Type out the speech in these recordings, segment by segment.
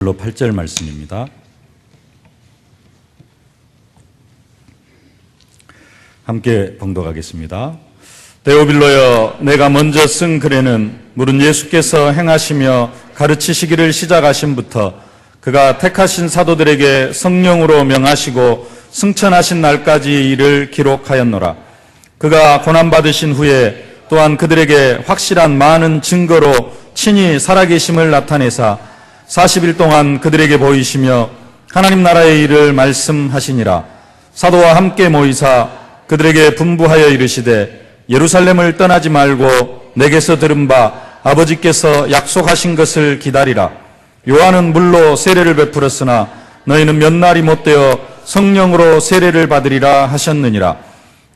8절 말씀입니다. 함께 봉독하겠습니다. 데오빌로여, 내가 먼저 쓴 글에는 물은 예수께서 행하시며 가르치시기를 시작하신부터 그가 택하신 사도들에게 성령으로 명하시고 승천하신 날까지의 일을 기록하였노라. 그가 고난받으신 후에 또한 그들에게 확실한 많은 증거로 친히 살아계심을 나타내사 40일 동안 그들에게 보이시며 하나님 나라의 일을 말씀하시니라. 사도와 함께 모이사 그들에게 분부하여 이르시되 예루살렘을 떠나지 말고 내게서 들은 바 아버지께서 약속하신 것을 기다리라. 요한은 물로 세례를 베풀었으나 너희는 몇 날이 못되어 성령으로 세례를 받으리라 하셨느니라.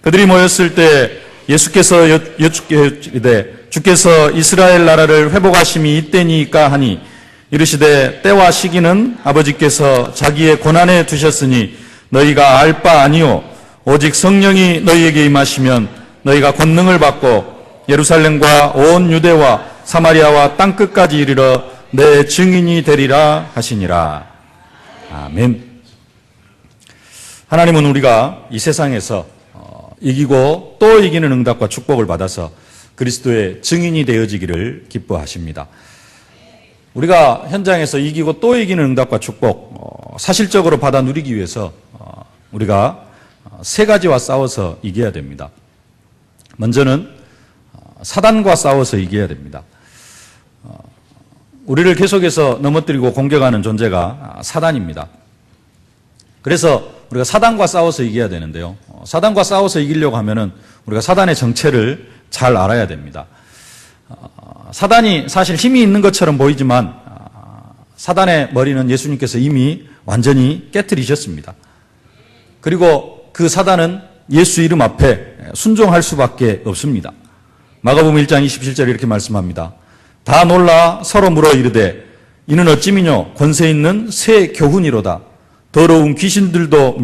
그들이 모였을 때 예수께서 여쭈되 주께서 이스라엘 나라를 회복하심이 이때니까 하니 이르시되 때와 시기는 아버지께서 자기의 권한에 두셨으니 너희가 알 바 아니요 오직 성령이 너희에게 임하시면 너희가 권능을 받고 예루살렘과 온 유대와 사마리아와 땅끝까지 이르러 내 증인이 되리라 하시니라. 아멘. 하나님은 우리가 이 세상에서 이기고 또 이기는 응답과 축복을 받아서 그리스도의 증인이 되어지기를 기뻐하십니다. 우리가 현장에서 이기고 또 이기는 응답과 축복, 사실적으로 받아 누리기 위해서 우리가 세 가지와 싸워서 이겨야 됩니다. 먼저는 사단과 싸워서 이겨야 됩니다. 우리를 계속해서 넘어뜨리고 공격하는 존재가 사단입니다. 그래서 우리가 사단과 싸워서 이겨야 되는데요. 사단과 싸워서 이기려고 하면은 우리가 사단의 정체를 잘 알아야 됩니다. 사단이 사실 힘이 있는 것처럼 보이지만 사단의 머리는 예수님께서 이미 완전히 깨트리셨습니다. 그리고 그 사단은 예수 이름 앞에 순종할 수밖에 없습니다. 마가복음 1장 27절에 이렇게 말씀합니다. 다 놀라 서로 물어 이르되 이는 어찌미뇨 권세 있는 새 교훈이로다. 더러운 귀신들을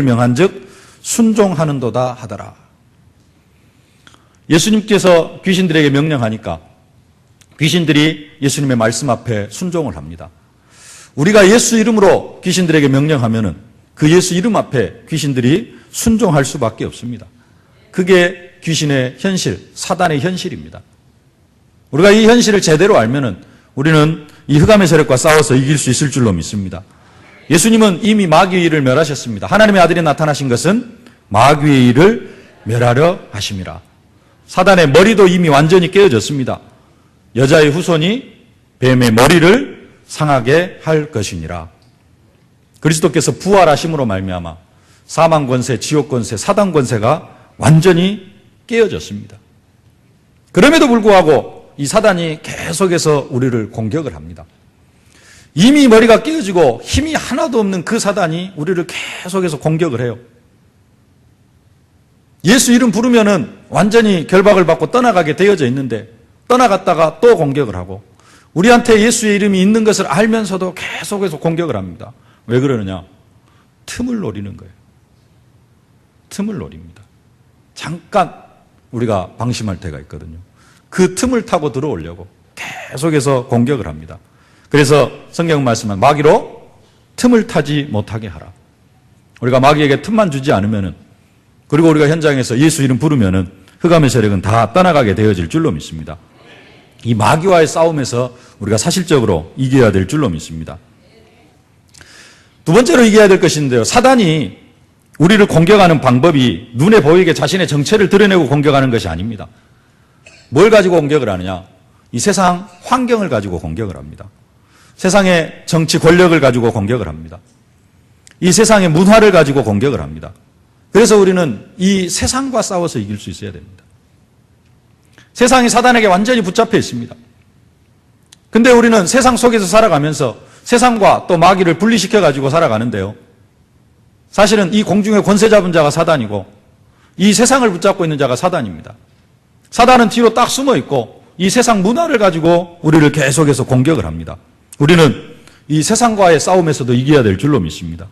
명한즉 순종하는도다 하더라. 예수님께서 귀신들에게 명령하니까 귀신들이 예수님의 말씀 앞에 순종을 합니다. 우리가 예수 이름으로 귀신들에게 명령하면은 그 예수 이름 앞에 귀신들이 순종할 수밖에 없습니다. 그게 귀신의 현실, 사단의 현실입니다. 우리가 이 현실을 제대로 알면은 우리는 이 흑암의 세력과 싸워서 이길 수 있을 줄로 믿습니다. 예수님은 이미 마귀의 일을 멸하셨습니다. 하나님의 아들이 나타나신 것은 마귀의 일을 멸하려 하심이라. 사단의 머리도 이미 완전히 깨어졌습니다. 여자의 후손이 뱀의 머리를 상하게 할 것이니라. 그리스도께서 부활하심으로 말미암아 사망 권세, 지옥 권세, 사단 권세가 완전히 깨어졌습니다. 그럼에도 불구하고 이 사단이 계속해서 우리를 공격을 합니다. 이미 머리가 깨어지고 힘이 하나도 없는 그 사단이 우리를 계속해서 공격을 해요. 예수 이름 부르면은 완전히 결박을 받고 떠나가게 되어져 있는데 떠나갔다가 또 공격을 하고 우리한테 예수의 이름이 있는 것을 알면서도 계속해서 공격을 합니다. 왜 그러느냐? 틈을 노리는 거예요. 틈을 노립니다. 잠깐 우리가 방심할 때가 있거든요. 그 틈을 타고 들어오려고 계속해서 공격을 합니다. 그래서 성경 말씀은 마귀로 틈을 타지 못하게 하라. 우리가 마귀에게 틈만 주지 않으면은 그리고 우리가 현장에서 예수 이름 부르면은 흑암의 세력은 다 떠나가게 되어질 줄로 믿습니다. 이 마귀와의 싸움에서 우리가 사실적으로 이겨야 될 줄로 믿습니다. 두 번째로 이겨야 될 것인데요. 사단이 우리를 공격하는 방법이 눈에 보이게 자신의 정체를 드러내고 공격하는 것이 아닙니다. 뭘 가지고 공격을 하느냐? 이 세상 환경을 가지고 공격을 합니다. 세상의 정치 권력을 가지고 공격을 합니다. 이 세상의 문화를 가지고 공격을 합니다. 그래서 우리는 이 세상과 싸워서 이길 수 있어야 됩니다. 세상이 사단에게 완전히 붙잡혀 있습니다. 근데 우리는 세상 속에서 살아가면서 세상과 또 마귀를 분리시켜 가지고 살아가는데요. 사실은 이 공중의 권세 잡은 자가 사단이고 이 세상을 붙잡고 있는 자가 사단입니다. 사단은 뒤로 딱 숨어 있고 이 세상 문화를 가지고 우리를 계속해서 공격을 합니다. 우리는 이 세상과의 싸움에서도 이겨야 될 줄로 믿습니다.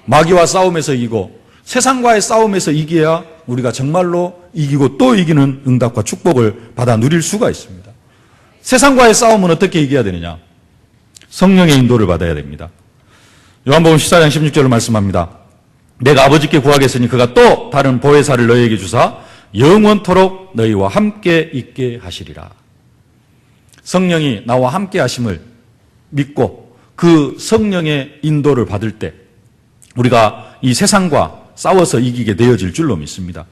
마귀와 싸움에서 이기고 세상과의 싸움에서 이겨야 우리가 정말로 이기고 또 이기는 응답과 축복을 받아 누릴 수가 있습니다. 세상과의 싸움은 어떻게 이겨야 되느냐? 성령의 인도를 받아야 됩니다. 요한복음 14장 16절을 말씀합니다. 내가 아버지께 구하겠으니 그가 또 다른 보혜사를 너희에게 주사 영원토록 너희와 함께 있게 하시리라. 성령이 나와 함께 하심을 믿고 그 성령의 인도를 받을 때 우리가 이 세상과 싸워서 이기게 되어질 줄로 믿습니다.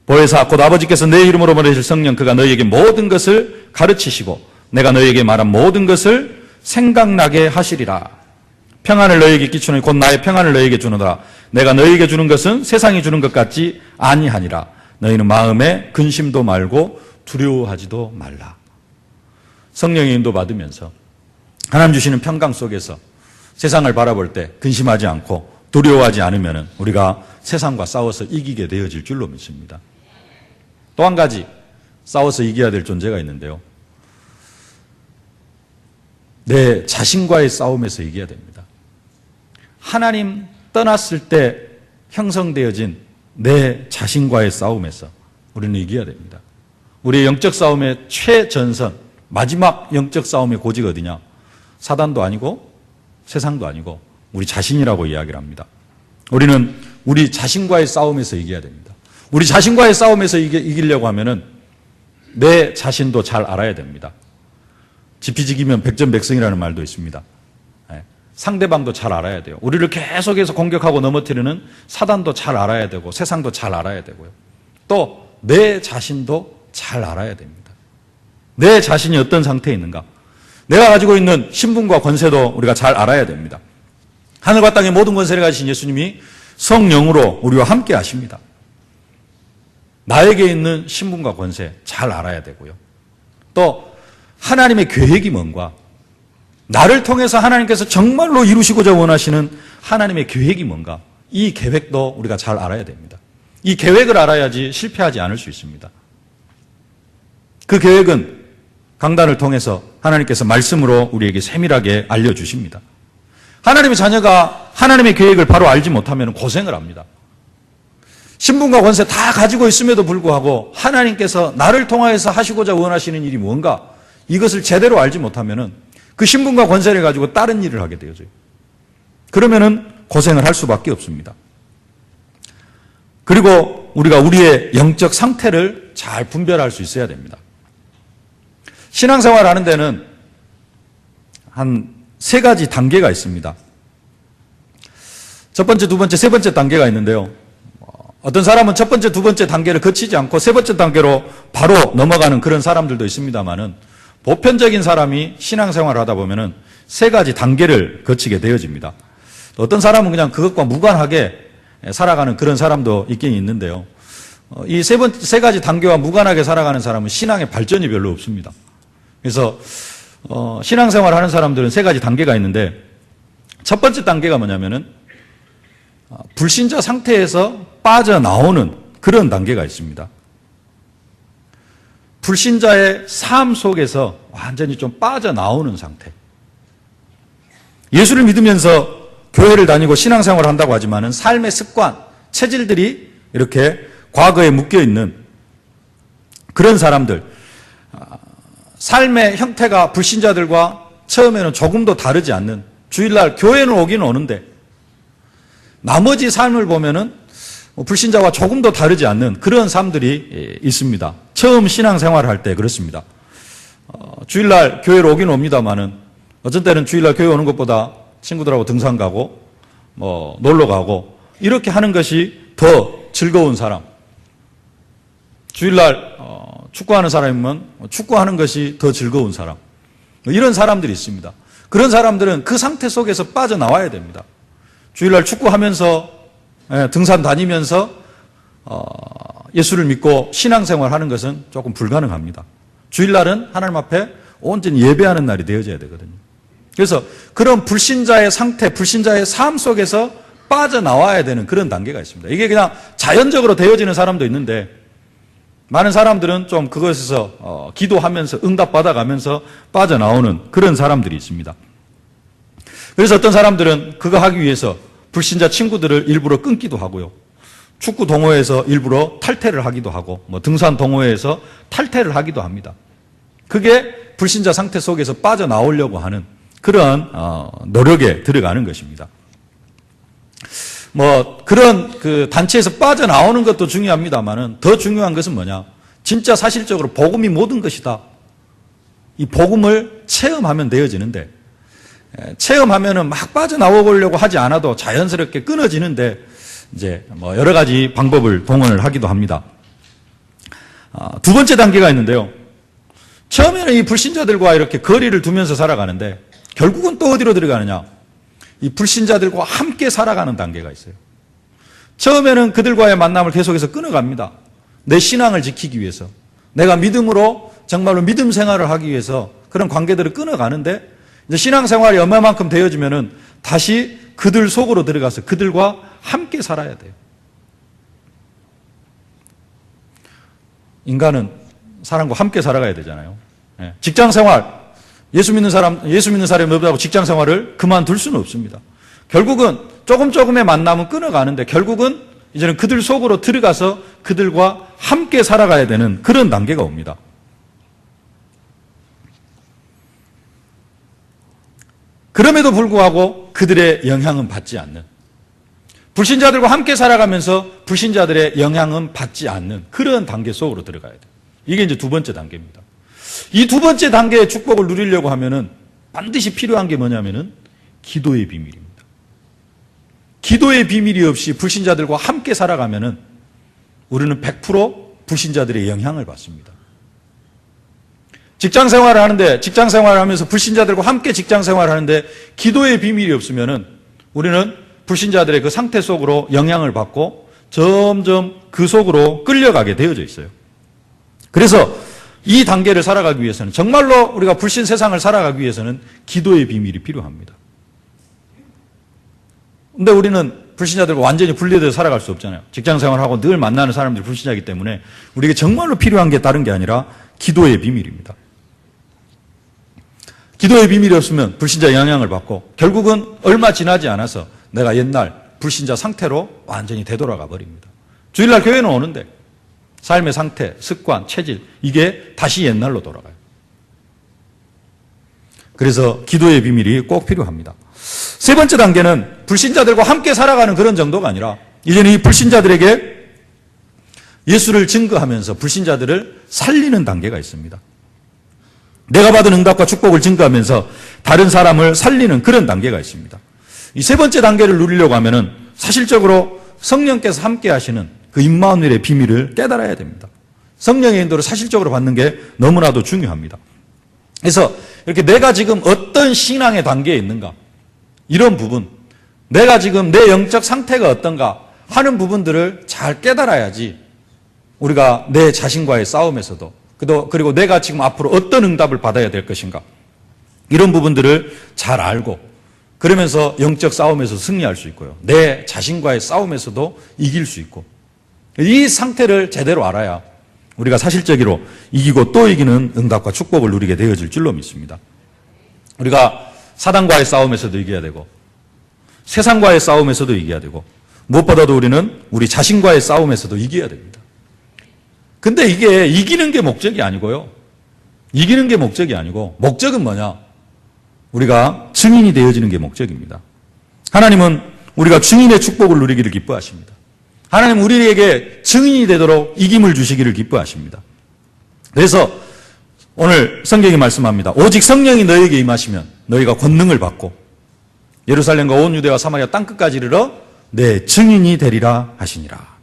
보혜사 곧 아버지께서 내 이름으로 보내실 성령 그가 너희에게 모든 것을 가르치시고 내가 너희에게 말한 모든 것을 생각나게 하시리라. 평안을 너희에게 끼치노니 곧 나의 평안을 너희에게 주노라. 내가 너희에게 주는 것은 세상이 주는 것 같지 아니하니라. 너희는 마음에 근심도 말고 두려워하지도 말라. 성령의 인도 받으면서 하나님 주시는 평강 속에서 세상을 바라볼 때 근심하지 않고 두려워하지 않으면 우리가 세상과 싸워서 이기게 되어질 줄로 믿습니다. 또 한 가지 싸워서 이겨야 될 존재가 있는데요. 내 자신과의 싸움에서 이겨야 됩니다. 하나님 떠났을 때 형성되어진 내 자신과의 싸움에서 우리는 이겨야 됩니다. 우리의 영적 싸움의 최전선, 마지막 영적 싸움의 고지가 어디냐? 사단도 아니고 세상도 아니고 우리 자신이라고 이야기를 합니다. 우리는 우리 자신과의 싸움에서 이겨야 됩니다. 우리 자신과의 싸움에서 이기려고 하면은 내 자신도 잘 알아야 됩니다. 지피지기면 백전백승이라는 말도 있습니다. 상대방도 잘 알아야 돼요. 우리를 계속해서 공격하고 넘어뜨리는 사단도 잘 알아야 되고 세상도 잘 알아야 되고요. 또 내 자신도 잘 알아야 됩니다. 내 자신이 어떤 상태에 있는가? 내가 가지고 있는 신분과 권세도 우리가 잘 알아야 됩니다. 하늘과 땅의 모든 권세를 가지신 예수님이 성령으로 우리와 함께 하십니다. 나에게 있는 신분과 권세 잘 알아야 되고요. 또 하나님의 계획이 뭔가, 나를 통해서 하나님께서 정말로 이루시고자 원하시는 하나님의 계획이 뭔가, 이 계획도 우리가 잘 알아야 됩니다. 이 계획을 알아야지 실패하지 않을 수 있습니다. 그 계획은 강단을 통해서 하나님께서 말씀으로 우리에게 세밀하게 알려주십니다. 하나님의 자녀가 하나님의 계획을 바로 알지 못하면 고생을 합니다. 신분과 권세 다 가지고 있음에도 불구하고 하나님께서 나를 통하여서 하시고자 원하시는 일이 뭔가, 이것을 제대로 알지 못하면 그 신분과 권세를 가지고 다른 일을 하게 되어져요. 그러면은 고생을 할 수밖에 없습니다. 그리고 우리가 우리의 영적 상태를 잘 분별할 수 있어야 됩니다. 신앙생활 하는 데는 한 3가지 단계가 있습니다. 첫 번째, 두 번째, 세 번째 단계가 있는데요. 어떤 사람은 첫 번째, 두 번째 단계를 거치지 않고 세 번째 단계로 바로 넘어가는 그런 사람들도 있습니다만은, 보편적인 사람이 신앙생활을 하다 보면은 3가지 단계를 거치게 되어집니다. 어떤 사람은 그냥 그것과 무관하게 살아가는 그런 사람도 있긴 있는데요. 이 3가지 단계와 무관하게 살아가는 사람은 신앙의 발전이 별로 없습니다. 그래서 신앙생활 하는 사람들은 3가지 단계가 있는데, 첫 번째 단계가 뭐냐면은 불신자 상태에서 빠져나오는 그런 단계가 있습니다. 불신자의 삶 속에서 완전히 좀 빠져나오는 상태. 예수를 믿으면서 교회를 다니고 신앙생활을 한다고 하지만은 삶의 습관, 체질들이 이렇게 과거에 묶여있는 그런 사람들, 삶의 형태가 불신자들과 처음에는 조금도 다르지 않는, 주일날 교회는 오기는 오는데 나머지 삶을 보면은 불신자와 조금도 다르지 않는 그런 사람들이 있습니다. 처음 신앙생활을 할 때 그렇습니다. 주일날 교회로 오긴 옵니다만은 어떤 때는 주일날 교회 오는 것보다 친구들하고 등산 가고 놀러 가고 이렇게 하는 것이 더 즐거운 사람. 주일날 축구하는 사람이면 축구하는 것이 더 즐거운 사람. 이런 사람들이 있습니다. 그런 사람들은 그 상태 속에서 빠져나와야 됩니다. 주일날 축구하면서 등산 다니면서 예수를 믿고 신앙생활 하는 것은 조금 불가능합니다. 주일날은 하나님 앞에 온전히 예배하는 날이 되어져야 되거든요. 그래서 그런 불신자의 상태, 불신자의 삶 속에서 빠져나와야 되는 그런 단계가 있습니다. 이게 그냥 자연적으로 되어지는 사람도 있는데, 많은 사람들은 좀 그것에서 기도하면서 응답받아가면서 빠져나오는 그런 사람들이 있습니다. 그래서 어떤 사람들은 그거 하기 위해서 불신자 친구들을 일부러 끊기도 하고요. 축구 동호회에서 일부러 탈퇴를 하기도 하고, 등산 동호회에서 탈퇴를 하기도 합니다. 그게 불신자 상태 속에서 빠져나오려고 하는 그런 노력에 들어가는 것입니다. 그런 그 단체에서 빠져나오는 것도 중요합니다만은 더 중요한 것은 뭐냐? 진짜 사실적으로 복음이 모든 것이다. 이 복음을 체험하면 되어지는데, 체험하면은 막 빠져나오려고 하지 않아도 자연스럽게 끊어지는데, 이제 여러 가지 방법을 동원을 하기도 합니다. 두 번째 단계가 있는데요. 처음에는 이 불신자들과 이렇게 거리를 두면서 살아가는데, 결국은 또 어디로 들어가느냐? 이 불신자들과 함께 살아가는 단계가 있어요. 처음에는 그들과의 만남을 계속해서 끊어갑니다. 내 신앙을 지키기 위해서, 내가 믿음으로 정말로 믿음 생활을 하기 위해서 그런 관계들을 끊어가는데, 이제 신앙생활이 얼마만큼 되어지면은 다시 그들 속으로 들어가서 그들과 함께 살아야 돼요. 인간은 사람과 함께 살아가야 되잖아요. 직장생활, 예수 믿는 사람이 없다고 직장생활을 그만둘 수는 없습니다. 결국은 조금의 만남은 끊어가는데 결국은 이제는 그들 속으로 들어가서 그들과 함께 살아가야 되는 그런 단계가 옵니다. 그럼에도 불구하고 그들의 영향은 받지 않는, 불신자들과 함께 살아가면서 불신자들의 영향은 받지 않는 그런 단계 속으로 들어가야 돼요. 이게 이제 두 번째 단계입니다. 이 두 번째 단계의 축복을 누리려고 하면은 반드시 필요한 게 뭐냐면은 기도의 비밀입니다. 기도의 비밀이 없이 불신자들과 함께 살아가면은 우리는 100% 불신자들의 영향을 받습니다. 직장 생활을 하면서 불신자들과 함께 직장 생활을 하는데 기도의 비밀이 없으면은 우리는 불신자들의 그 상태 속으로 영향을 받고 점점 그 속으로 끌려가게 되어져 있어요. 그래서 이 단계를 살아가기 위해서는, 정말로 우리가 불신 세상을 살아가기 위해서는 기도의 비밀이 필요합니다. 근데 우리는 불신자들과 완전히 분리되어 살아갈 수 없잖아요. 직장 생활하고 늘 만나는 사람들이 불신자이기 때문에 우리에게 정말로 필요한 게 다른 게 아니라 기도의 비밀입니다. 기도의 비밀이 없으면 불신자의 영향을 받고 결국은 얼마 지나지 않아서 내가 옛날 불신자 상태로 완전히 되돌아가 버립니다. 주일날 교회는 오는데 삶의 상태, 습관, 체질, 이게 다시 옛날로 돌아가요. 그래서 기도의 비밀이 꼭 필요합니다. 세 번째 단계는 불신자들과 함께 살아가는 그런 정도가 아니라 이제는 이 불신자들에게 예수를 증거하면서 불신자들을 살리는 단계가 있습니다. 내가 받은 응답과 축복을 증거하면서 다른 사람을 살리는 그런 단계가 있습니다. 이 세 번째 단계를 누리려고 하면은 사실적으로 성령께서 함께 하시는 그 임마누엘의 비밀을 깨달아야 됩니다. 성령의 인도를 사실적으로 받는 게 너무나도 중요합니다. 그래서 이렇게 내가 지금 어떤 신앙의 단계에 있는가, 이런 부분, 내가 지금 내 영적 상태가 어떤가 하는 부분들을 잘 깨달아야지 우리가 내 자신과의 싸움에서도, 그리고 내가 지금 앞으로 어떤 응답을 받아야 될 것인가, 이런 부분들을 잘 알고 그러면서 영적 싸움에서 승리할 수 있고요. 내 자신과의 싸움에서도 이길 수 있고, 이 상태를 제대로 알아야 우리가 사실적으로 이기고 또 이기는 응답과 축복을 누리게 되어질 줄로 믿습니다. 우리가 사단과의 싸움에서도 이겨야 되고 세상과의 싸움에서도 이겨야 되고 무엇보다도 우리는 우리 자신과의 싸움에서도 이겨야 됩니다. 근데 이게 이기는 게 목적이 아니고요. 이기는 게 목적이 아니고 목적은 뭐냐? 우리가 증인이 되어지는 게 목적입니다. 하나님은 우리가 증인의 축복을 누리기를 기뻐하십니다. 하나님은 우리에게 증인이 되도록 이김을 주시기를 기뻐하십니다. 그래서 오늘 성경이 말씀합니다. 오직 성령이 너에게 임하시면 너희가 권능을 받고 예루살렘과 온 유대와 사마리아 땅끝까지 이르러 내 증인이 되리라 하시니라.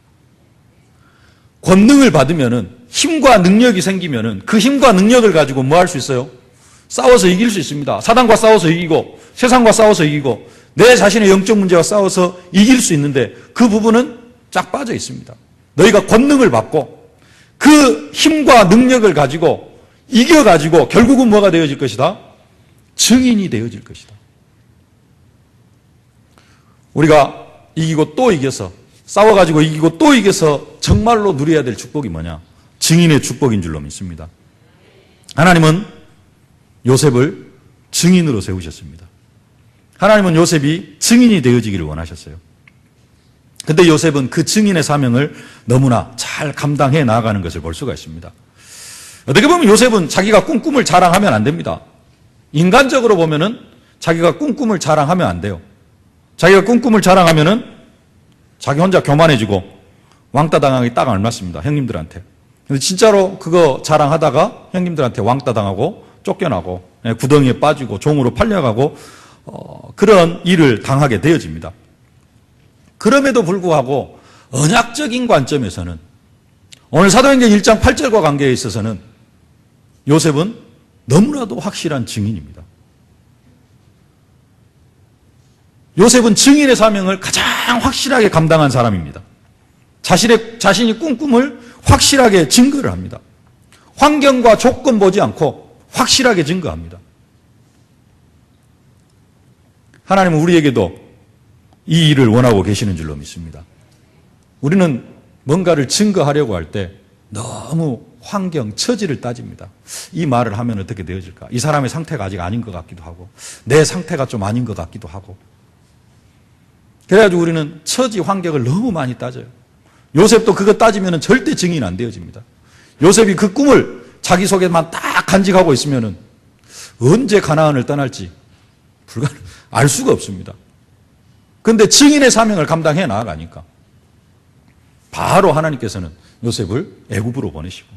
권능을 받으면은, 힘과 능력이 생기면은 그 힘과 능력을 가지고 뭐 할 수 있어요? 싸워서 이길 수 있습니다. 사단과 싸워서 이기고 세상과 싸워서 이기고 내 자신의 영적 문제와 싸워서 이길 수 있는데 그 부분은 쫙 빠져 있습니다. 너희가 권능을 받고 그 힘과 능력을 가지고 이겨가지고 결국은 뭐가 되어질 것이다? 증인이 되어질 것이다. 우리가 이기고 또 이겨서, 싸워가지고 이기고 또 이겨서 정말로 누려야 될 축복이 뭐냐? 증인의 축복인 줄로 믿습니다. 하나님은 요셉을 증인으로 세우셨습니다. 하나님은 요셉이 증인이 되어지기를 원하셨어요. 근데 요셉은 그 증인의 사명을 너무나 잘 감당해 나아가는 것을 볼 수가 있습니다. 어떻게 보면 요셉은 자기가 꾼 꿈을 자랑하면 안 됩니다. 인간적으로 보면은 자기가 꾼 꿈을 자랑하면 안 돼요. 자기가 꾼 꿈을 자랑하면은 자기 혼자 교만해지고 왕따 당하기 딱 알맞습니다. 형님들한테. 근데 진짜로 그거 자랑하다가 형님들한테 왕따 당하고 쫓겨나고 구덩이에 빠지고 종으로 팔려가고 그런 일을 당하게 되어집니다. 그럼에도 불구하고 언약적인 관점에서는 오늘 사도행전 1장 8절과 관계에 있어서는 요셉은 너무나도 확실한 증인입니다. 요셉은 증인의 사명을 가장 확실하게 감당한 사람입니다. 자신이 꾼 꿈을 확실하게 증거를 합니다. 환경과 조건 보지 않고 확실하게 증거합니다. 하나님은 우리에게도 이 일을 원하고 계시는 줄로 믿습니다. 우리는 뭔가를 증거하려고 할 때 너무 환경, 처지를 따집니다. 이 말을 하면 어떻게 되어질까? 이 사람의 상태가 아직 아닌 것 같기도 하고 내 상태가 좀 아닌 것 같기도 하고 그래가지고 우리는 처지, 환경을 너무 많이 따져요. 요셉도 그거 따지면 절대 증인 안 되어집니다. 요셉이 그 꿈을 자기 속에만 딱 간직하고 있으면 언제 가나안을 떠날지 알 수가 없습니다. 그런데 증인의 사명을 감당해 나아가니까 바로 하나님께서는 요셉을 애굽으로 보내시고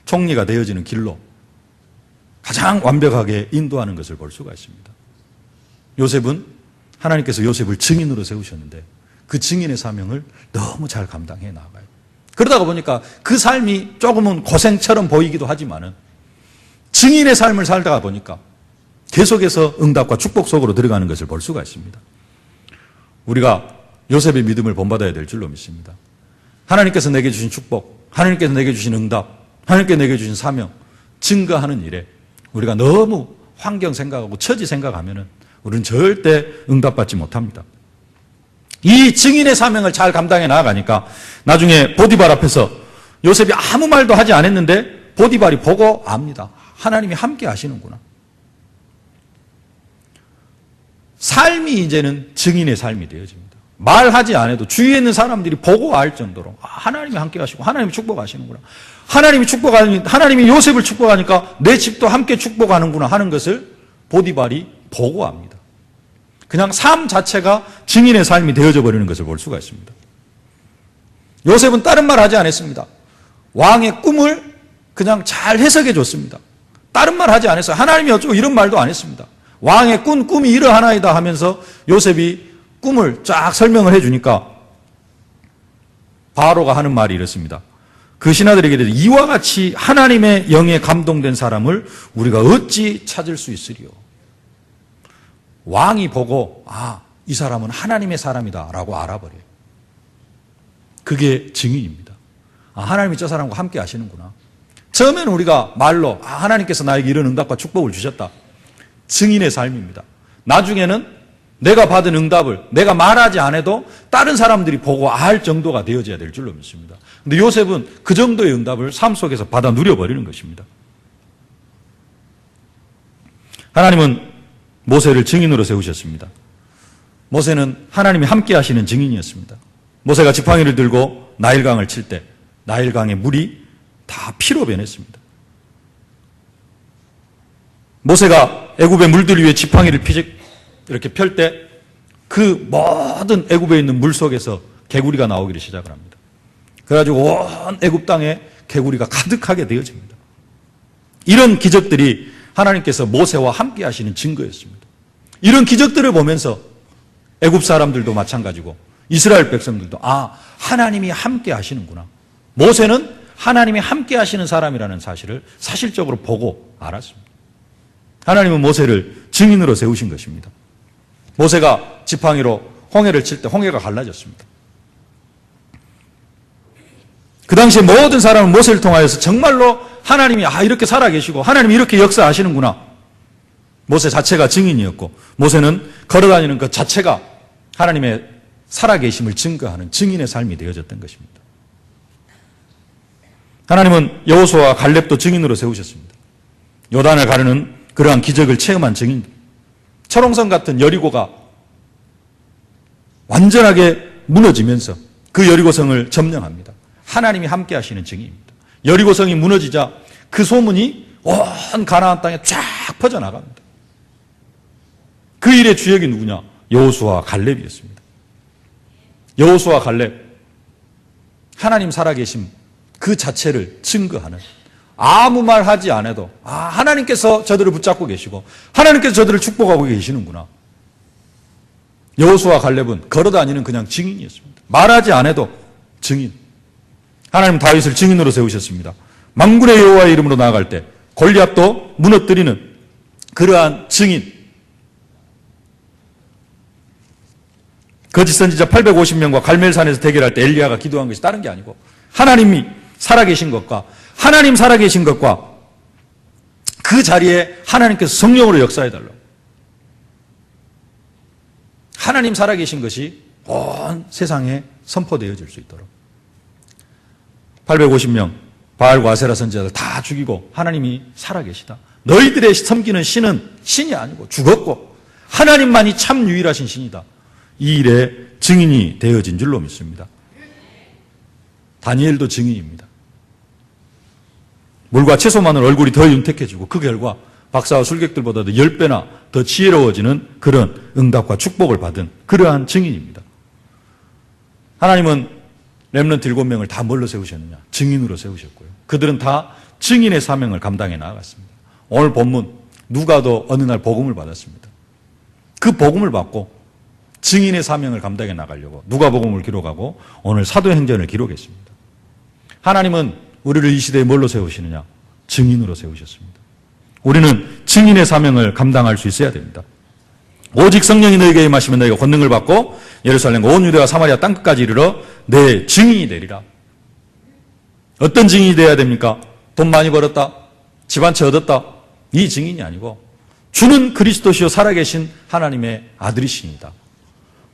총리가 되어지는 길로 가장 완벽하게 인도하는 것을 볼 수가 있습니다. 요셉은 하나님께서 요셉을 증인으로 세우셨는데 그 증인의 사명을 너무 잘 감당해 나가요. 그러다가 보니까 그 삶이 조금은 고생처럼 보이기도 하지만은 증인의 삶을 살다가 보니까 계속해서 응답과 축복 속으로 들어가는 것을 볼 수가 있습니다. 우리가 요셉의 믿음을 본받아야 될 줄로 믿습니다. 하나님께서 내게 주신 축복, 하나님께서 내게 주신 응답, 하나님께서 내게 주신 사명, 증거하는 일에 우리가 너무 환경 생각하고 처지 생각하면은 우리는 절대 응답받지 못합니다. 이 증인의 사명을 잘 감당해 나아가니까 나중에 보디발 앞에서 요셉이 아무 말도 하지 않았는데 보디발이 보고 압니다. 하나님이 함께 하시는구나. 삶이 이제는 증인의 삶이 되어집니다. 말하지 않아도 주위에 있는 사람들이 보고 알 정도로 하나님이 함께 하시고 하나님이 축복하시는구나. 하나님이 요셉을 축복하니까 내 집도 함께 축복하는구나 하는 것을 보디발이 보고 압니다. 그냥 삶 자체가 증인의 삶이 되어져 버리는 것을 볼 수가 있습니다. 요셉은 다른 말 하지 않았습니다. 왕의 꿈을 그냥 잘 해석해 줬습니다. 다른 말 하지 않았어요. 하나님이 어쩌고 이런 말도 안 했습니다. 왕의 꿈이 이러하나이다 하면서 요셉이 꿈을 쫙 설명을 해주니까 바로가 하는 말이 이렇습니다. 그 신하들에게 이르되 이와 같이 하나님의 영에 감동된 사람을 우리가 어찌 찾을 수 있으리요. 왕이 보고 이 사람은 하나님의 사람이다 라고 알아버려요. 그게 증인입니다. 하나님이 저 사람과 함께 하시는구나. 처음에는 우리가 말로 하나님께서 나에게 이런 응답과 축복을 주셨다. 증인의 삶입니다. 나중에는 내가 받은 응답을 내가 말하지 않아도 다른 사람들이 보고 알 정도가 되어져야 될 줄로 믿습니다. 그런데 요셉은 그 정도의 응답을 삶 속에서 받아 누려버리는 것입니다. 하나님은 모세를 증인으로 세우셨습니다. 모세는 하나님이 함께 하시는 증인이었습니다. 모세가 지팡이를 들고 나일강을 칠 때 나일강의 물이 다 피로 변했습니다. 모세가 애굽의 물들 위에 지팡이를 이렇게 펼 때 그 모든 애굽에 있는 물 속에서 개구리가 나오기를 시작을 합니다. 그래가지고 온 애굽 땅에 개구리가 가득하게 되어집니다. 이런 기적들이 하나님께서 모세와 함께 하시는 증거였습니다. 이런 기적들을 보면서 애굽 사람들도 마찬가지고 이스라엘 백성들도 하나님이 함께 하시는구나. 모세는 하나님이 함께 하시는 사람이라는 사실을 사실적으로 보고 알았습니다. 하나님은 모세를 증인으로 세우신 것입니다. 모세가 지팡이로 홍해를 칠 때 홍해가 갈라졌습니다. 그 당시에 모든 사람은 모세를 통하여서 정말로 하나님이 이렇게 살아계시고 하나님이 이렇게 역사하시는구나. 모세 자체가 증인이었고 모세는 걸어다니는 것 자체가 하나님의 살아계심을 증거하는 증인의 삶이 되어졌던 것입니다. 하나님은 여호수아와 갈렙도 증인으로 세우셨습니다. 요단을 가르는 그러한 기적을 체험한 증인. 철옹성 같은 여리고가 완전하게 무너지면서 그 여리고성을 점령합니다. 하나님이 함께 하시는 증인입니다. 여리고성이 무너지자 그 소문이 온 가나안 땅에 쫙 퍼져나갑니다. 그 일의 주역이 누구냐? 여호수아와 갈렙이었습니다. 여호수아와 갈렙, 하나님 살아계심 그 자체를 증거하는, 아무 말 하지 않아도 하나님께서 저들을 붙잡고 계시고 하나님께서 저들을 축복하고 계시는구나. 여호수아와 갈렙은 걸어다니는 그냥 증인이었습니다. 말하지 않아도 증인. 하나님 다윗을 증인으로 세우셨습니다. 만군의 여호와의 이름으로 나아갈 때 골리앗도 무너뜨리는 그러한 증인. 거짓 선지자 850명과 갈멜산에서 대결할 때 엘리야가 기도한 것이 다른 게 아니고 하나님이 살아계신 것과 하나님 살아계신 것과 그 자리에 하나님께서 성령으로 역사해달라고. 하나님 살아계신 것이 온 세상에 선포되어질 수 있도록. 850명 바알과 아세라 선지자들 다 죽이고 하나님이 살아계시다. 너희들의 섬기는 신은 신이 아니고 죽었고 하나님만이 참 유일하신 신이다. 이 일에 증인이 되어진 줄로 믿습니다. 다니엘도 증인입니다. 물과 채소만은 얼굴이 더 윤택해지고 그 결과 박사와 술객들보다도 10배나 더 지혜로워지는 그런 응답과 축복을 받은 그러한 증인입니다. 하나님은 렘넌트 7명을 다 뭘로 세우셨느냐? 증인으로 세우셨고요. 그들은 다 증인의 사명을 감당해 나아갔습니다. 오늘 본문 누가도 어느 날 복음을 받았습니다. 그 복음을 받고 증인의 사명을 감당해 나가려고 누가복음을 기록하고 오늘 사도행전을 기록했습니다. 하나님은 우리를 이 시대에 뭘로 세우시느냐? 증인으로 세우셨습니다. 우리는 증인의 사명을 감당할 수 있어야 됩니다. 오직 성령이 너에게 임하시면 너희가 권능을 받고 예루살렘과 온 유대와 사마리아 땅끝까지 이르러 내 증인이 되리라. 어떤 증인이 되어야 됩니까? 돈 많이 벌었다, 집 한 채 얻었다, 이 증인이 아니고 주는 그리스도시요 살아계신 하나님의 아들이십니다.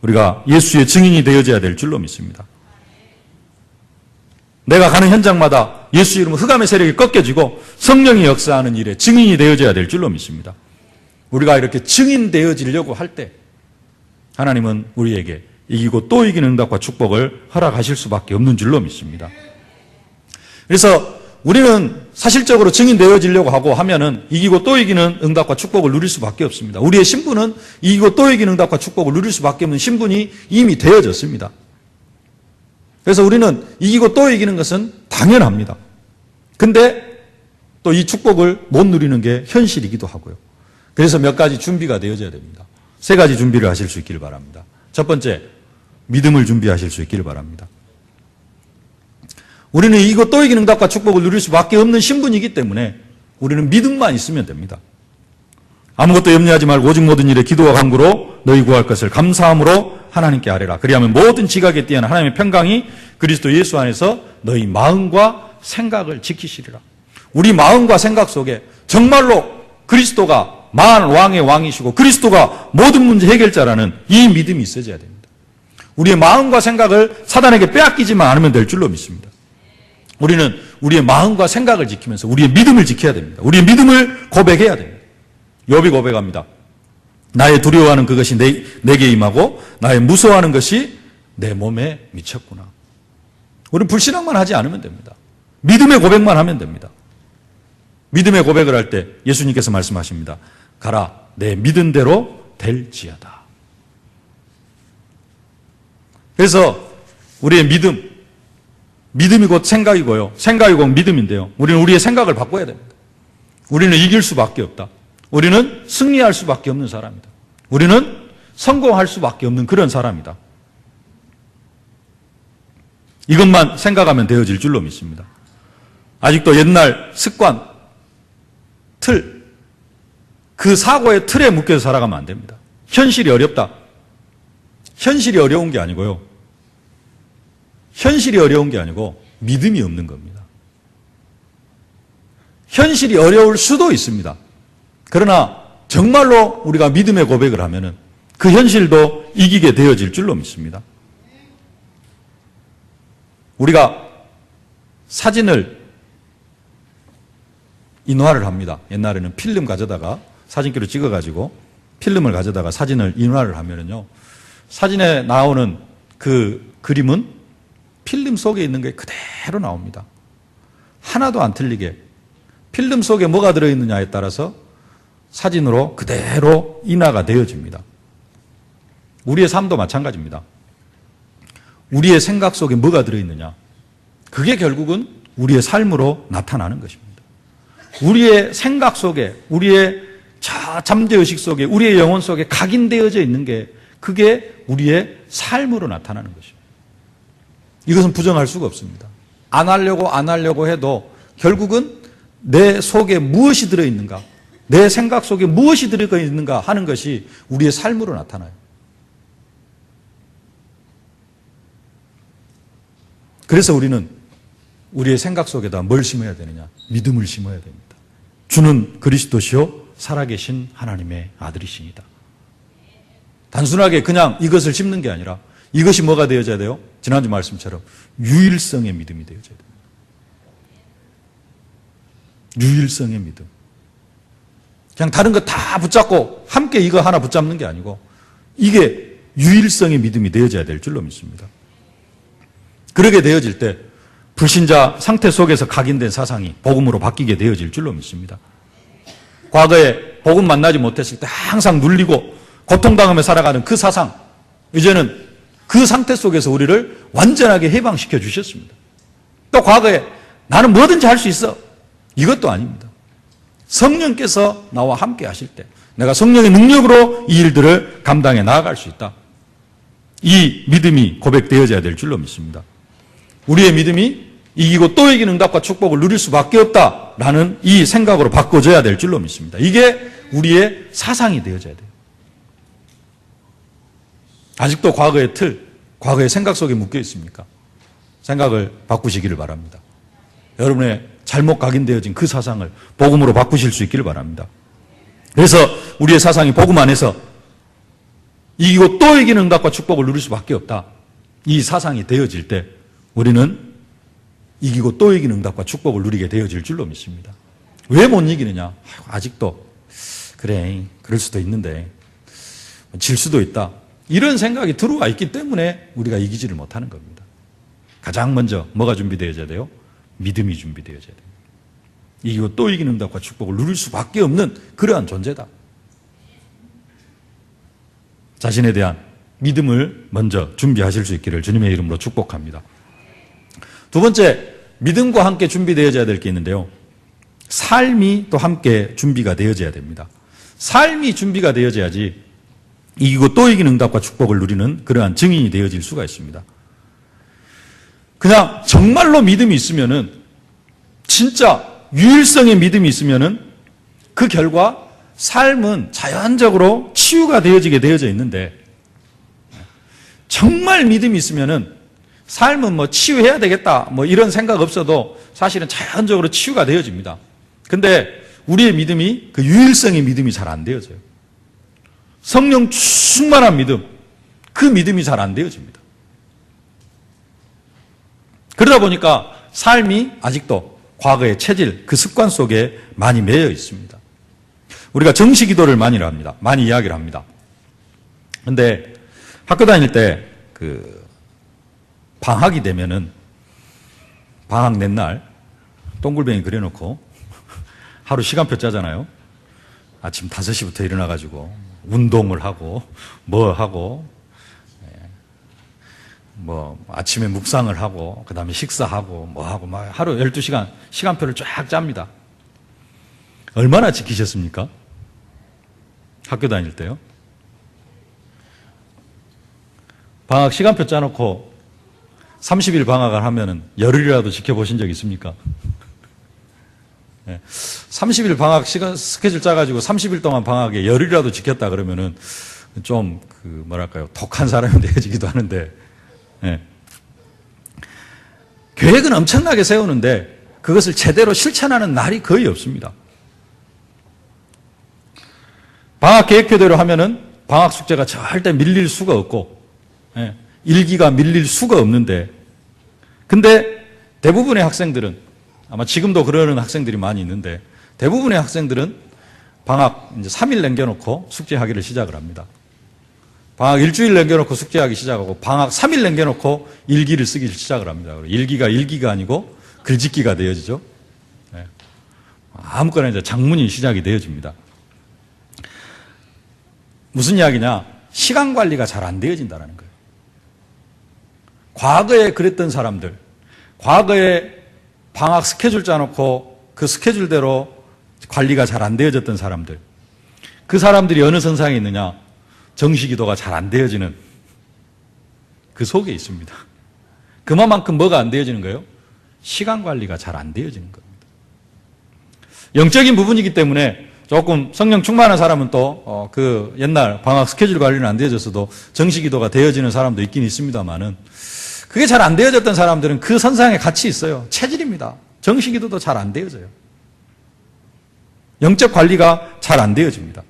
우리가 예수의 증인이 되어져야 될 줄로 믿습니다. 내가 가는 현장마다 예수 이름으로 흑암의 세력이 꺾여지고 성령이 역사하는 일에 증인이 되어져야 될 줄로 믿습니다. 우리가 이렇게 증인 되어지려고 할 때 하나님은 우리에게 이기고 또 이기는 응답과 축복을 허락하실 수밖에 없는 줄로 믿습니다. 그래서 우리는 사실적으로 증인 되어지려고 하고 하면은 이기고 또 이기는 응답과 축복을 누릴 수밖에 없습니다. 우리의 신분은 이기고 또 이기는 응답과 축복을 누릴 수밖에 없는 신분이 이미 되어졌습니다. 그래서 우리는 이기고 또 이기는 것은 당연합니다. 근데 또 이 축복을 못 누리는 게 현실이기도 하고요. 그래서 몇 가지 준비가 되어져야 됩니다. 3가지 준비를 하실 수 있기를 바랍니다. 첫 번째, 믿음을 준비하실 수 있기를 바랍니다. 우리는 이기고 또 이기는 응답과 축복을 누릴 수밖에 없는 신분이기 때문에 우리는 믿음만 있으면 됩니다. 아무것도 염려하지 말고 오직 모든 일에 기도와 간구로 너희 구할 것을 감사함으로 하나님께 아뢰라. 그리하면 모든 지각에 뛰어난 하나님의 평강이 그리스도 예수 안에서 너희 마음과 생각을 지키시리라. 우리 마음과 생각 속에 정말로 그리스도가 만왕의 왕이시고 그리스도가 모든 문제 해결자라는 이 믿음이 있어져야 됩니다. 우리의 마음과 생각을 사단에게 빼앗기지만 않으면 될 줄로 믿습니다. 우리는 우리의 마음과 생각을 지키면서 우리의 믿음을 지켜야 됩니다. 우리의 믿음을 고백해야 됩니다. 욥이 고백합니다. 나의 두려워하는 그것이 내게 임하고 나의 무서워하는 것이 내 몸에 미쳤구나. 우리는 불신앙만 하지 않으면 됩니다. 믿음의 고백만 하면 됩니다. 믿음의 고백을 할 때 예수님께서 말씀하십니다. 가라, 내 믿은 대로 될지어다. 그래서 우리의 믿음이 곧 생각이고요. 생각이 곧 믿음인데요. 우리는 우리의 생각을 바꿔야 됩니다. 우리는 이길 수밖에 없다. 우리는 승리할 수밖에 없는 사람이다. 우리는 성공할 수밖에 없는 그런 사람이다. 이것만 생각하면 되어질 줄로 믿습니다. 아직도 옛날 습관, 틀, 그 사고의 틀에 묶여서 살아가면 안 됩니다. 현실이 어렵다. 현실이 어려운 게 아니고요. 현실이 어려운 게 아니고 믿음이 없는 겁니다. 현실이 어려울 수도 있습니다. 그러나 정말로 우리가 믿음의 고백을 하면은 그 현실도 이기게 되어질 줄로 믿습니다. 우리가 사진을 인화를 합니다. 옛날에는 필름 가져다가 사진기로 찍어가지고 필름을 가져다가 사진을 인화를 하면은요, 사진에 나오는 그 그림은 필름 속에 있는 게 그대로 나옵니다. 하나도 안 틀리게 필름 속에 뭐가 들어있느냐에 따라서 사진으로 그대로 인화가 되어집니다. 우리의 삶도 마찬가지입니다. 우리의 생각 속에 뭐가 들어있느냐, 그게 결국은 우리의 삶으로 나타나는 것입니다. 우리의 생각 속에, 우리의 잠재의식 속에, 우리의 영혼 속에 각인되어져 있는 게 그게 우리의 삶으로 나타나는 것입니다. 이것은 부정할 수가 없습니다. 안 하려고 해도 결국은 내 속에 무엇이 들어있는가, 내 생각 속에 무엇이 들어있는가 하는 것이 우리의 삶으로 나타나요. 그래서 우리는 우리의 생각 속에다 뭘 심어야 되느냐? 믿음을 심어야 됩니다. 주는 그리스도시요 살아계신 하나님의 아들이시니다. 단순하게 그냥 이것을 심는 게 아니라 이것이 뭐가 되어져야 돼요? 지난주 말씀처럼 유일성의 믿음이 되어져야 됩니다. 유일성의 믿음. 그냥 다른 거 다 붙잡고 함께 이거 하나 붙잡는 게 아니고 이게 유일성의 믿음이 되어져야 될 줄로 믿습니다. 그렇게 되어질 때 불신자 상태 속에서 각인된 사상이 복음으로 바뀌게 되어질 줄로 믿습니다. 과거에 복음 만나지 못했을 때 항상 눌리고 고통당하며 살아가는 그 사상, 이제는 그 상태 속에서 우리를 완전하게 해방시켜 주셨습니다. 또 과거에 나는 뭐든지 할 수 있어, 이것도 아닙니다. 성령께서 나와 함께 하실 때 내가 성령의 능력으로 이 일들을 감당해 나아갈 수 있다. 이 믿음이 고백되어져야 될 줄로 믿습니다. 우리의 믿음이 이기고 또 이기는 응답과 축복을 누릴 수밖에 없다라는 이 생각으로 바꿔져야 될 줄로 믿습니다. 이게 우리의 사상이 되어져야 돼요. 아직도 과거의 틀, 과거의 생각 속에 묶여 있습니까? 생각을 바꾸시기를 바랍니다. 여러분의 잘못 각인되어진 그 사상을 복음으로 바꾸실 수 있기를 바랍니다. 그래서 우리의 사상이 복음 안에서 이기고 또 이기는 응답과 축복을 누릴 수밖에 없다. 이 사상이 되어질 때 우리는 이기고 또 이기는 응답과 축복을 누리게 되어질 줄로 믿습니다. 왜 못 이기느냐? 아직도 그래, 그럴 수도 있는데 질 수도 있다. 이런 생각이 들어와 있기 때문에 우리가 이기지를 못하는 겁니다. 가장 먼저 뭐가 준비되어져야 돼요? 믿음이 준비되어져야 돼요. 이기고 또 이기는 응답과 축복을 누릴 수밖에 없는 그러한 존재다. 자신에 대한 믿음을 먼저 준비하실 수 있기를 주님의 이름으로 축복합니다. 두 번째, 믿음과 함께 준비되어져야 될 게 있는데요. 삶이 또 함께 준비가 되어져야 됩니다. 삶이 준비가 되어져야지 이기고 또 이기는 응답과 축복을 누리는 그러한 증인이 되어질 수가 있습니다. 그냥 정말로 믿음이 있으면은, 진짜 유일성의 믿음이 있으면은 그 결과 삶은 자연적으로 치유가 되어지게 되어져 있는데, 정말 믿음이 있으면은 삶은 뭐 치유해야 되겠다 뭐 이런 생각 없어도 사실은 자연적으로 치유가 되어집니다. 근데 우리의 믿음이 그 유일성의 믿음이 잘 안 되어져요. 성령 충만한 믿음, 그 믿음이 잘 안 되어집니다. 그러다 보니까 삶이 아직도 과거의 체질, 그 습관 속에 많이 매여 있습니다. 우리가 정시 기도를 많이 합니다. 많이 이야기를 합니다. 근데 학교 다닐 때 방학이 되면은 방학 낸날 동글뱅이 그려놓고 하루 시간표 짜잖아요. 아침 5시부터 일어나가지고 운동을 하고 뭐 하고 뭐 아침에 묵상을 하고 그 다음에 식사하고 뭐 하고 막 하루 12시간 시간표를 쫙 짭니다. 얼마나 지키셨습니까? 학교 다닐 때요. 방학 시간표 짜놓고 30일 방학을 하면은 열흘이라도 지켜보신 적 있습니까? 30일 방학 시간 스케줄 짜가지고 30일 동안 방학에 열흘이라도 지켰다 그러면은 좀 뭐랄까요, 독한 사람이 되어지기도 하는데, 계획은 엄청나게 세우는데 그것을 제대로 실천하는 날이 거의 없습니다. 방학 계획표대로 하면은 방학 숙제가 절대 밀릴 수가 없고, 일기가 밀릴 수가 없는데, 근데 대부분의 학생들은, 아마 지금도 그러는 학생들이 많이 있는데, 대부분의 학생들은 방학 이제 3일 남겨놓고 숙제하기를 시작을 합니다. 방학 일주일 남겨놓고 숙제하기 시작하고, 방학 3일 남겨놓고 일기를 쓰기 시작을 합니다. 일기가 아니고 글짓기가 되어지죠. 아무거나 이제 장문이 시작이 되어집니다. 무슨 이야기냐? 시간 관리가 잘 안 되어진다는 거예요. 과거에 그랬던 사람들, 과거에 방학 스케줄 짜놓고 그 스케줄대로 관리가 잘 안 되어졌던 사람들, 그 사람들이 어느 선상에 있느냐? 정시기도가 잘 안 되어지는 그 속에 있습니다. 그만큼 뭐가 안 되어지는 거예요? 시간 관리가 잘 안 되어지는 겁니다. 영적인 부분이기 때문에 조금 성령 충만한 사람은 또 그 옛날 방학 스케줄 관리는 안 되어졌어도 정시기도가 되어지는 사람도 있긴 있습니다만은 그게 잘 안 되어졌던 사람들은 그 선상에 같이 있어요. 체질입니다. 정시기도도 잘 안 되어져요. 영적 관리가 잘 안 되어집니다.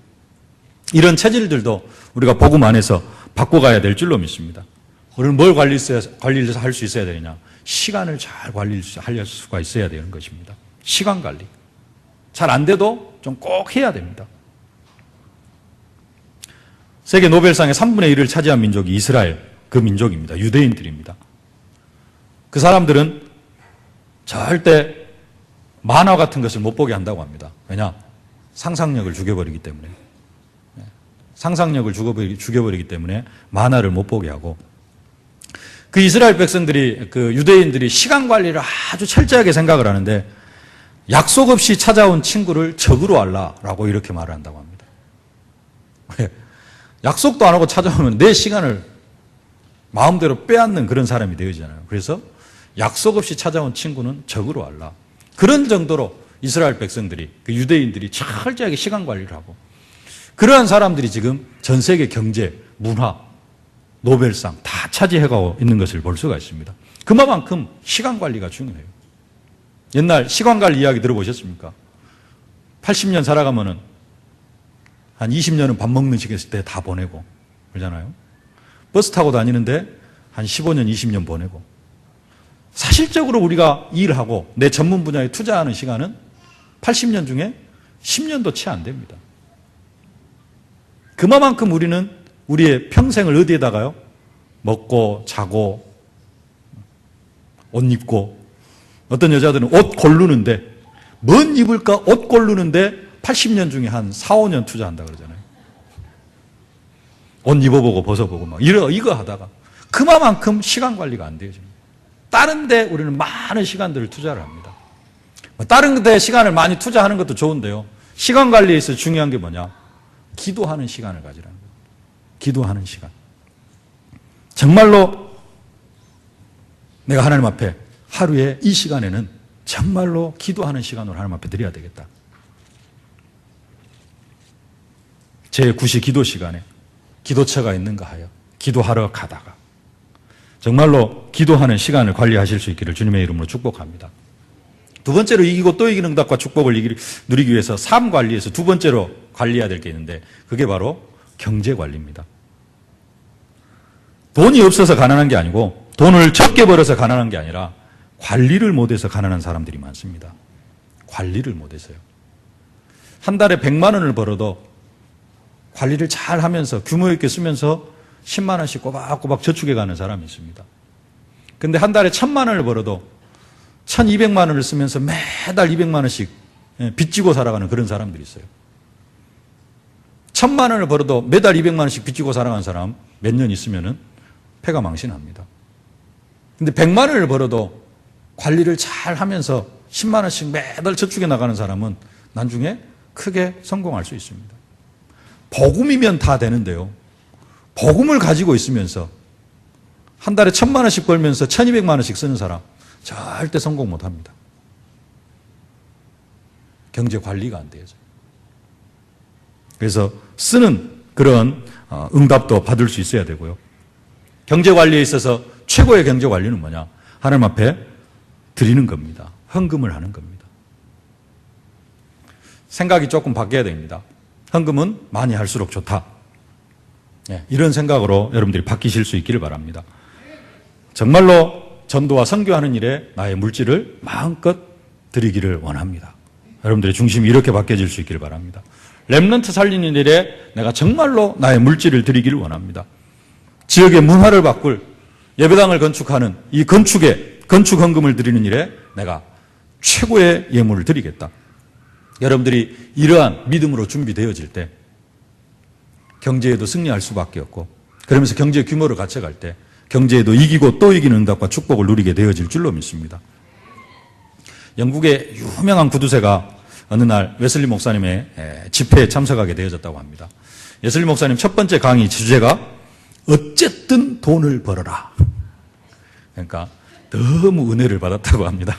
이런 체질들도 우리가 복음 안에서 바꿔가야 될 줄로 믿습니다. 우리는 뭘 관리를 할 수 있어야 되느냐? 시간을 잘 관리할 수가 있어야 되는 것입니다. 시간 관리. 잘 안 돼도 좀 꼭 해야 됩니다. 세계 노벨상의 3분의 1을 차지한 민족이 이스라엘, 그 민족입니다. 유대인들입니다. 그 사람들은 절대 만화 같은 것을 못 보게 한다고 합니다. 왜냐? 상상력을 죽여버리기 때문에. 상상력을 죽여버리기 때문에 만화를 못 보게 하고, 그 이스라엘 백성들이, 그 유대인들이 시간 관리를 아주 철저하게 생각을 하는데 약속 없이 찾아온 친구를 적으로 알라라고 이렇게 말을 한다고 합니다. 왜? 약속도 안 하고 찾아오면 내 시간을 마음대로 빼앗는 그런 사람이 되어지잖아요. 그래서 약속 없이 찾아온 친구는 적으로 알라. 그런 정도로 이스라엘 백성들이, 그 유대인들이 철저하게 시간 관리를 하고, 그러한 사람들이 지금 전 세계 경제, 문화, 노벨상 다 차지해가고 있는 것을 볼 수가 있습니다. 그만큼 시간 관리가 중요해요. 옛날 시간 관리 이야기 들어보셨습니까? 80년 살아가면은 한 20년은 밥 먹는 시간 때 다 보내고 그러잖아요. 버스 타고 다니는데 한 15년, 20년 보내고, 사실적으로 우리가 일하고 내 전문 분야에 투자하는 시간은 80년 중에 10년도 채 안 됩니다. 그만큼 우리는 우리의 평생을 어디에다가요? 먹고 자고 옷 입고, 어떤 여자들은 옷 고르는데, 뭔 입을까 옷 고르는데 80년 중에 한 4, 5년 투자한다 그러잖아요. 옷 입어보고 벗어보고 막 이거 하다가 그만큼 시간 관리가 안 되어집니다. 다른 데 우리는 많은 시간들을 투자를 합니다. 다른 데 시간을 많이 투자하는 것도 좋은데요, 시간 관리에 있어서 중요한 게 뭐냐? 기도하는 시간을 가지라는 거예요. 기도하는 시간. 정말로 내가 하나님 앞에 하루에 이 시간에는 정말로 기도하는 시간으로 하나님 앞에 드려야 되겠다. 제 9시 기도 시간에 기도처가 있는가 하여 기도하러 가다가 정말로 기도하는 시간을 관리하실 수 있기를 주님의 이름으로 축복합니다. 두 번째로 이기고 또 이기는 응답과 축복을 누리기 위해서 삶 관리에서 두 번째로 관리해야 될 게 있는데, 그게 바로 경제 관리입니다. 돈이 없어서 가난한 게 아니고, 돈을 적게 벌어서 가난한 게 아니라 관리를 못해서 가난한 사람들이 많습니다. 관리를 못해서요. 한 달에 100만 원을 벌어도 관리를 잘 하면서 규모 있게 쓰면서 10만 원씩 꼬박꼬박 저축해 가는 사람이 있습니다. 근데 한 달에 1000만 원을 벌어도 1200만 원을 쓰면서 매달 200만 원씩 빚지고 살아가는 그런 사람들이 있어요. 1000만 원을 벌어도 매달 200만 원씩 빚지고 살아가는 사람 몇 년 있으면은 패가 망신합니다. 근데 100만 원을 벌어도 관리를 잘 하면서 10만 원씩 매달 저축해 나가는 사람은 나중에 크게 성공할 수 있습니다. 복음이면 다 되는데요, 복음을 가지고 있으면서 한 달에 1000만 원씩 벌면서 1200만 원씩 쓰는 사람 절대 성공 못합니다. 경제 관리가 안 되죠. 그래서 쓰는 그런 응답도 받을 수 있어야 되고요. 경제 관리에 있어서 최고의 경제 관리는 뭐냐? 하나님 앞에 드리는 겁니다. 헌금을 하는 겁니다. 생각이 조금 바뀌어야 됩니다. 헌금은 많이 할수록 좋다. 이런 생각으로 여러분들이 바뀌실 수 있기를 바랍니다. 정말로 전도와 선교하는 일에 나의 물질을 마음껏 드리기를 원합니다. 여러분들의 중심이 이렇게 바뀌어질 수 있기를 바랍니다. 렘넌트 살리는 일에 내가 정말로 나의 물질을 드리기를 원합니다. 지역의 문화를 바꿀 예배당을 건축하는 이 건축 헌금을 드리는 일에 내가 최고의 예물을 드리겠다. 여러분들이 이러한 믿음으로 준비되어질 때 경제에도 승리할 수밖에 없고, 그러면서 경제 규모를 갖춰갈 때 경제에도 이기고 또 이기는 응답과 축복을 누리게 되어질 줄로 믿습니다. 영국의 유명한 구두쇠가 어느 날 웨슬리 목사님의 집회에 참석하게 되어졌다고 합니다. 웨슬리 목사님 첫 번째 강의 주제가 어쨌든 돈을 벌어라. 그러니까 너무 은혜를 받았다고 합니다.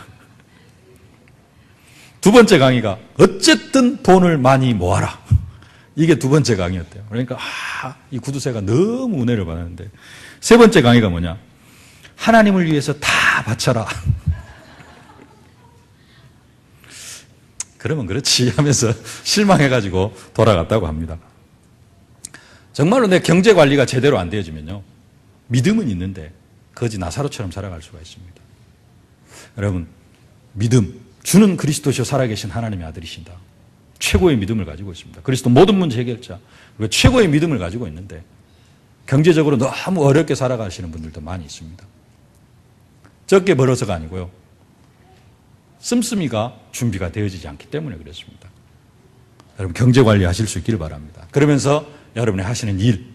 두 번째 강의가 어쨌든 돈을 많이 모아라. 이게 두 번째 강의였대요. 그러니까 이 구두쇠가 너무 은혜를 받았는데, 세 번째 강의가 뭐냐? 하나님을 위해서 다 바쳐라. 그러면 그렇지 하면서 실망해가지고 돌아갔다고 합니다. 정말로 내 경제 관리가 제대로 안 되어지면요, 믿음은 있는데 거지 나사로처럼 살아갈 수가 있습니다. 여러분, 믿음, 주는 그리스도시요 살아계신 하나님의 아들이신다. 최고의 믿음을 가지고 있습니다. 그리스도 모든 문제 해결자, 그리고 최고의 믿음을 가지고 있는데 경제적으로 너무 어렵게 살아가시는 분들도 많이 있습니다. 적게 벌어서가 아니고요, 씀씀이가 준비가 되어지지 않기 때문에 그렇습니다. 여러분, 경제 관리하실 수 있기를 바랍니다. 그러면서 여러분이 하시는 일,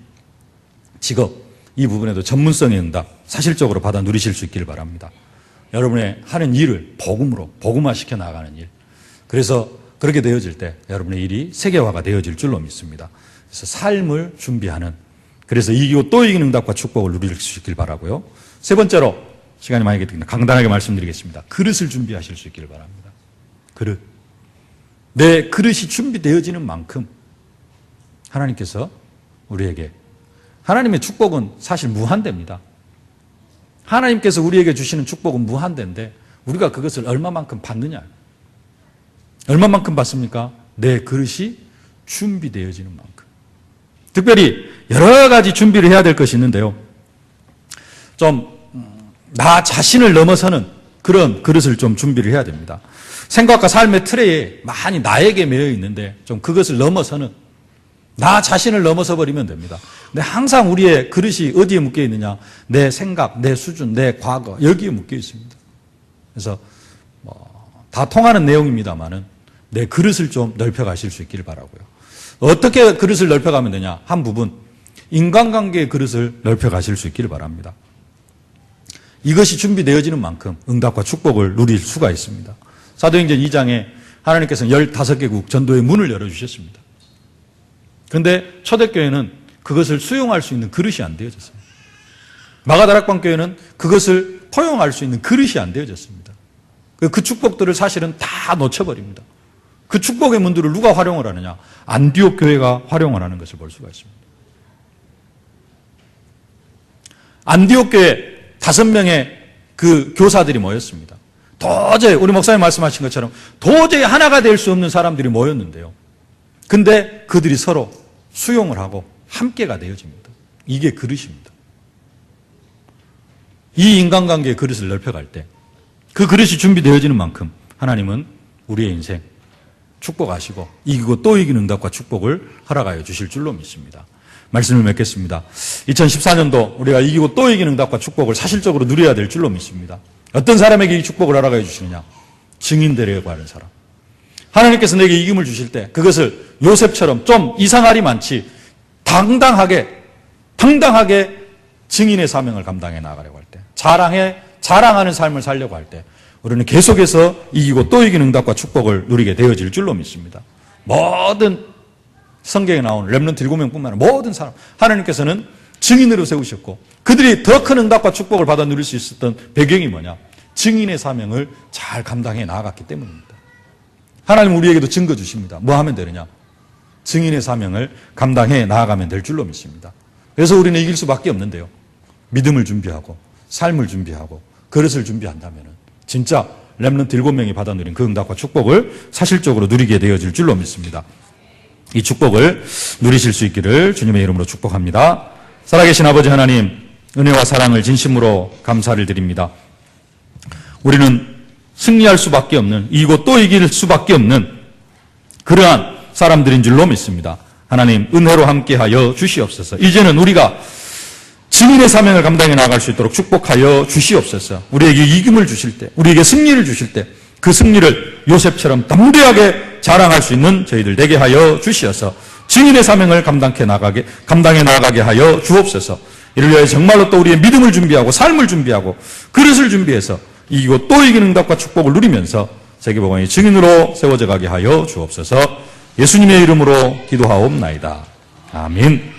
직업, 이 부분에도 전문성의 응답 사실적으로 받아 누리실 수 있기를 바랍니다. 여러분의 하는 일을 복음으로 복음화시켜 나가는 일, 그래서 그렇게 되어질 때 여러분의 일이 세계화가 되어질 줄로 믿습니다. 그래서 삶을 준비하는, 그래서 이기고 또 이기는 응답과 축복을 누릴 수 있길 바라고요. 세 번째로, 시간이 많이 됐습니다. 간단하게 말씀드리겠습니다. 그릇을 준비하실 수 있기를 바랍니다. 그릇. 내 그릇이 준비되어지는 만큼 하나님께서 우리에게, 하나님의 축복은 사실 무한대입니다. 하나님께서 우리에게 주시는 축복은 무한대인데 우리가 그것을 얼마만큼 받느냐. 얼마만큼 받습니까? 내 그릇이 준비되어지는 만큼. 특별히 여러 가지 준비를 해야 될 것이 있는데요, 좀 나 자신을 넘어서는 그런 그릇을 좀 준비를 해야 됩니다. 생각과 삶의 틀에 많이 나에게 매여 있는데 좀 그것을 넘어서는, 나 자신을 넘어서 버리면 됩니다. 근데 항상 우리의 그릇이 어디에 묶여 있느냐? 내 생각, 내 수준, 내 과거, 여기에 묶여 있습니다. 그래서 다 통하는 내용입니다만은 내 그릇을 좀 넓혀가실 수 있기를 바라고요. 어떻게 그릇을 넓혀가면 되냐? 한 부분, 인간관계의 그릇을 넓혀가실 수 있기를 바랍니다. 이것이 준비되어지는 만큼 응답과 축복을 누릴 수가 있습니다. 사도행전 2장에 하나님께서는 15개국 전도의 문을 열어주셨습니다. 그런데 초대교회는 그것을 수용할 수 있는 그릇이 안 되어졌습니다. 마가다락방 교회는 그것을 포용할 수 있는 그릇이 안 되어졌습니다. 그 축복들을 사실은 다 놓쳐버립니다. 그 축복의 문들을 누가 활용을 하느냐? 안디옥 교회가 활용을 하는 것을 볼 수가 있습니다. 안디옥 교회 5명의 그 교사들이 모였습니다. 도저히 우리 목사님 말씀하신 것처럼 도저히 하나가 될 수 없는 사람들이 모였는데요, 근데 그들이 서로 수용을 하고 함께가 되어집니다. 이게 그릇입니다. 이 인간관계의 그릇을 넓혀갈 때 그 그릇이 준비되어지는 만큼 하나님은 우리의 인생 축복하시고 이기고 또 이기는 응답과 축복을 허락하여 주실 줄로 믿습니다. 말씀을 맺겠습니다. 2014년도 우리가 이기고 또 이기는 응답과 축복을 사실적으로 누려야 될 줄로 믿습니다. 어떤 사람에게 이 축복을 허락하여 주시느냐? 증인 되려고 하는 사람. 하나님께서 내게 이김을 주실 때 그것을 요셉처럼 좀 이상할이 많지 당당하게 증인의 사명을 감당해 나가려고 할 때, 자랑하는 삶을 살려고 할 때 우리는 계속해서 이기고 또 이기는 응답과 축복을 누리게 되어질 줄로 믿습니다. 모든 성경에 나오는 렘넌트 7명뿐만 아니라 모든 사람, 하나님께서는 증인으로 세우셨고 그들이 더 큰 응답과 축복을 받아 누릴 수 있었던 배경이 뭐냐? 증인의 사명을 잘 감당해 나아갔기 때문입니다. 하나님은 우리에게도 증거 주십니다. 뭐 하면 되느냐? 증인의 사명을 감당해 나아가면 될 줄로 믿습니다. 그래서 우리는 이길 수밖에 없는데요, 믿음을 준비하고 삶을 준비하고 그릇을 준비한다면 진짜 렘넌트 7명이 받아 누린 그 응답과 축복을 사실적으로 누리게 되어질 줄로 믿습니다. 이 축복을 누리실 수 있기를 주님의 이름으로 축복합니다. 살아계신 아버지 하나님, 은혜와 사랑을 진심으로 감사를 드립니다. 우리는 승리할 수밖에 없는, 이기고 또 이길 수밖에 없는 그러한 사람들인 줄로 믿습니다. 하나님, 은혜로 함께하여 주시옵소서. 이제는 우리가 증인의 사명을 감당해 나갈 수 있도록 축복하여 주시옵소서. 우리에게 이김을 주실 때, 우리에게 승리를 주실 때 그 승리를 요셉처럼 담대하게 자랑할 수 있는 저희들 되게 하여 주시어서 증인의 사명을 감당해 나가게 하여 주옵소서. 이를 위하여 정말로 또 우리의 믿음을 준비하고 삶을 준비하고 그릇을 준비해서 이기고 또 이기는 응답과 축복을 누리면서 세계복음의 증인으로 세워져 가게 하여 주옵소서. 예수님의 이름으로 기도하옵나이다. 아멘.